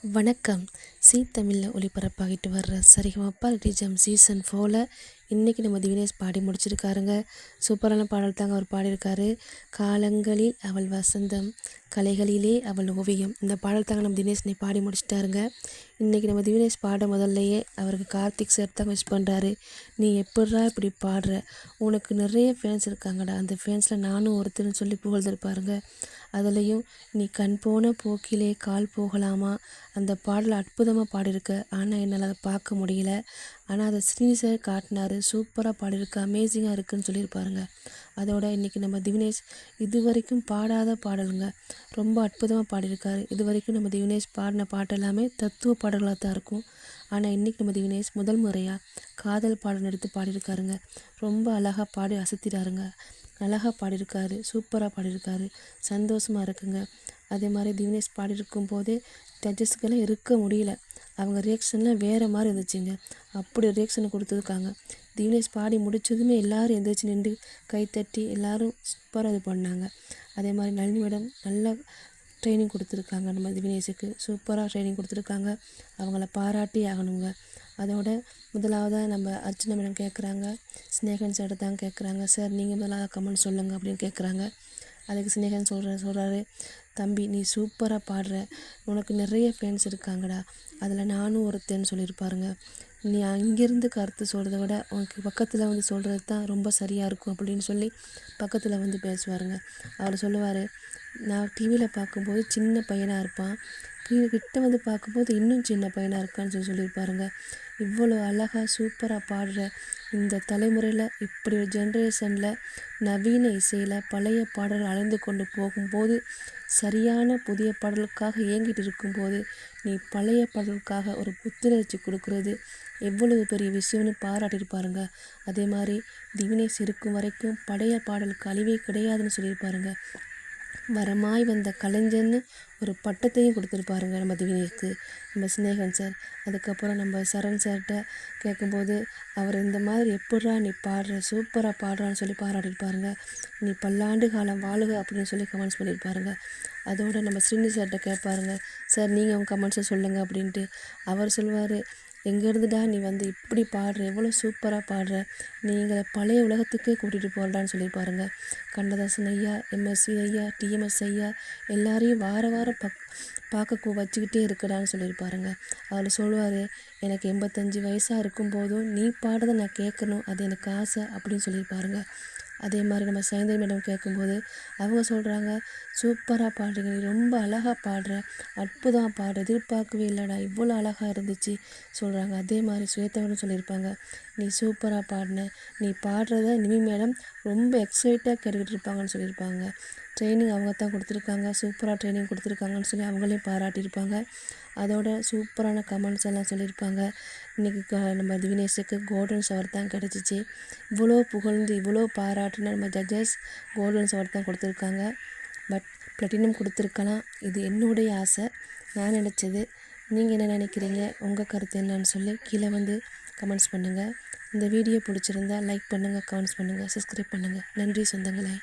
வணக்கம். ஸீ தமிழில் ஒளிபரப்பாகிட்டு வர்ற சரிகமப ரிஜம் சீசன் 4ல் இன்றைக்கி நம்ம திவினேஷ் பாடி முடிச்சிருக்காருங்க. சூப்பரான பாடல் தாங்க அவர் பாடியிருக்காரு. காலங்களில் அவள் வசந்தம், கலைகளிலே அவள் ஓவியம், இந்த பாடல் தாங்க நம்ம தினேஷ் நீ பாடி முடிச்சிட்டாருங்க. இன்றைக்கி நம்ம திவினேஷ் பாட முதல்லையே அவருக்கு கார்த்திக் சார் தான் விஷ் பண்ணுறாரு. நீ எப்பட்றா இப்படி பாடுற, உனக்கு நிறைய ஃபேன்ஸ் இருக்காங்கடா, அந்த ஃபேன்ஸில் நானும் ஒருத்தர்னு சொல்லி புகழ்ந்திருப்பாருங்க. அதுலேயும் நீ கண் போன போக்கிலே கால் போகலாமா, அந்த பாடல் அற்புதமாக பாடியிருக்க. ஆனால் என்னால் அதை பார்க்க முடியல. ஆனால் அதை ஸ்ரீனிசார் காட்டினாரு. சூப்பராக பாடியிருக்க, அமேசிங்காக இருக்குதுன்னு சொல்லியிருப்பாருங்க. அதோட இன்றைக்கி நம்ம திவினேஷ் இது வரைக்கும் பாடாத பாடலுங்க, ரொம்ப அற்புதமாக பாடியிருக்காரு. இது வரைக்கும் நம்ம திவினேஷ் பாடின பாட்டு எல்லாமே தத்துவ பாடல்களாக தான் இருக்கும். ஆனால் இன்றைக்கி நம்ம திவினேஷ் முதல் முறையாக காதல் பாடல் எடுத்து பாடியிருக்காருங்க. ரொம்ப அழகாக பாடி அசத்திட்டாருங்க. அழகாக பாடியிருக்காரு, சூப்பராக பாடியிருக்காரு, சந்தோஷமாக இருக்குங்க. அதே மாதிரி திவினேஷ் பாடியிருக்கும் போதே ஜட்ஜஸ்க்கெல்லாம் இருக்க முடியல. அவங்க ரியாக்ஷன்லாம் வேறு மாதிரி இருந்துச்சுங்க. அப்படி ரியாக்ஷனை கொடுத்துருக்காங்க. திவினேஷ் பாடி முடித்ததுமே எல்லோரும் எந்திரிச்சு நின்று கைத்தட்டி எல்லோரும் சூப்பராக இது பண்ணாங்க. அதே மாதிரி நளினி மேடம் நல்லா ட்ரைனிங் கொடுத்துருக்காங்க. நம்ம திவினேஷுக்கு சூப்பராக ட்ரைனிங் கொடுத்துருக்காங்க. அவங்கள பாராட்டி ஆகணுங்க. அதோட முதலாவதாக நம்ம அர்ச்சனா மேடம் கேட்குறாங்க, ஸ்னேகன் சார் தான் கேட்குறாங்க, சார் நீங்கள் முதலாவது கமெண்ட் சொல்லுங்கள் அப்படின்னு கேட்குறாங்க. அதுக்கு ஸ்னேகன் சொல்கிறாரு, தம்பி நீ சூப்பராக பாடுற, உனக்கு நிறைய ஃபேன்ஸ் இருக்காங்கடா, அதில் நானும் ஒருத்தன்னு சொல்லியிருப்பாருங்க. நீ அங்கேருந்து கருத்து சொல்கிறத விட உனக்கு பக்கத்தில் வந்து சொல்கிறது தான் ரொம்ப சரியாக இருக்கும் அப்படின்னு சொல்லி பக்கத்தில் வந்து பேசுவாருங்க. அவர் சொல்லுவார், நான் டிவியில் பார்க்கும்போது சின்ன பையனாக இருப்பான், கிட்ட வந்து பார்க்கும்போது இன்னும் சின்ன பையனாக இருக்கான்னு சொல்லியிருப்பாருங்க. இவ்வளோ அழகாக சூப்பராக பாடுற இந்த தலைமுறையில், இப்படி ஒரு ஜென்ரேஷனில் நவீன இசையில் பழைய பாடல் அலைந்து கொண்டு போகும்போது, சரியான புதிய பாடலுக்காக இயங்கிட்டு இருக்கும்போது நீ பழைய பாடலுக்காக ஒரு புத்துணர்ச்சி கொடுக்குறது எவ்வளவு பெரிய விஷயம்னு பாராட்டியிருப்பாருங்க. அதே மாதிரி திவினேஷ் இருக்கும் வரைக்கும் பழைய பாடலுக்கு அழிவே கிடையாதுன்னு சொல்லியிருப்பாருங்க. வரமாய் வந்த கலைஞன்னு ஒரு பட்டத்தையும் கொடுத்துருப்பாருங்க நம்ம திவினேஷ்க்கு நம்ம ஸ்னேகன் சார். அதுக்கப்புறம் நம்ம சரண் சார்கிட்ட கேட்கும்போது அவர் இந்த மாதிரி எப்பட்றா நீ பாடுற, சூப்பராக பாடுறான்னு சொல்லி பாராட்டியிருப்பாருங்க. நீ பல்லாண்டு காலம் வாழுக அப்படின்னு சொல்லி கமெண்ட்ஸ் பண்ணியிருப்பாருங்க. அதோடு நம்ம ஸ்ரீனி சார்கிட்ட கேட்பாருங்க, சார் நீங்கள் உங்கள் கமெண்ட்ஸை சொல்லுங்கள் அப்படின்ட்டு. அவர் சொல்லுவார், எங்கேருந்துடா நீ வந்து இப்படி பாடுற, எவ்வளோ சூப்பராக பாடுற, நீங்கள் பழைய உலகத்துக்கே கூட்டிகிட்டு போகிறடான்னு சொல்லியிருப்பாருங்க. கண்ணதாசன் ஐயா, எம்எஸ்வி ஐயா, டிஎம்எஸ் ஐயா எல்லாரையும் வாரம் பார்க்க வச்சுக்கிட்டே இருக்கடான்னு சொல்லியிருப்பாருங்க. அவர் சொல்லுவார், எனக்கு 85 வயசாக இருக்கும்போதும் நீ பாடுறதை நான் கேட்கணும், அது எனக்கு ஆசை அப்படின்னு சொல்லியிருப்பாருங்க. அதே மாதிரி நம்ம சைந்தவி மேடம் கேட்கும்போது அவங்க சொல்கிறாங்க, சூப்பராக பாடுறீங்க, நீ ரொம்ப அழகாக பாடுற, அற்புதமாக பாடுற, எதிர்பார்க்கவே இல்லைடா, இவ்வளோ அழகாக இருந்துச்சு சொல்கிறாங்க. அதே மாதிரி ஸ்வேதாவும் சொல்லியிருப்பாங்க, நீ சூப்பராக பாடின, நீ பாடுறத நிமி மேடம் ரொம்ப எக்ஸைட்டாக கேட்டுக்கிட்டு இருப்பாங்கன்னு சொல்லியிருப்பாங்க. ட்ரைனிங் அவங்க தான் கொடுத்துருக்காங்க, சூப்பராக ட்ரைனிங் கொடுத்துருக்காங்கன்னு சொல்லி அவங்களையும் பாராட்டியிருப்பாங்க. அதோட சூப்பரான கமெண்ட்ஸ் எல்லாம் சொல்லியிருப்பாங்க. இன்றைக்கி நம்ம திவினேஷுக்கு கோல்டன் ஷவர் தான் கிடச்சிச்சு. இவ்வளோ புகழ்ந்து இவ்வளோ பாராட்டுன்னு நம்ம ஜட்ஜஸ் கோல்டன் ஷவர் தான் கொடுத்துருக்காங்க. பட் ப்ளட்டினம் கொடுத்துருக்கலாம். இது என்னுடைய ஆசை, நான் நினச்சது. நீங்கள் என்ன நினைக்கிறீங்க, உங்கள் கருத்து என்னன்னு சொல்லி கீழே வந்து கமெண்ட்ஸ் பண்ணுங்கள். இந்த வீடியோ பிடிச்சிருந்தா லைக் பண்ணுங்கள், கமெண்ட்ஸ் பண்ணுங்கள், சப்ஸ்கிரைப் பண்ணுங்கள். நன்றி சொந்தங்களே.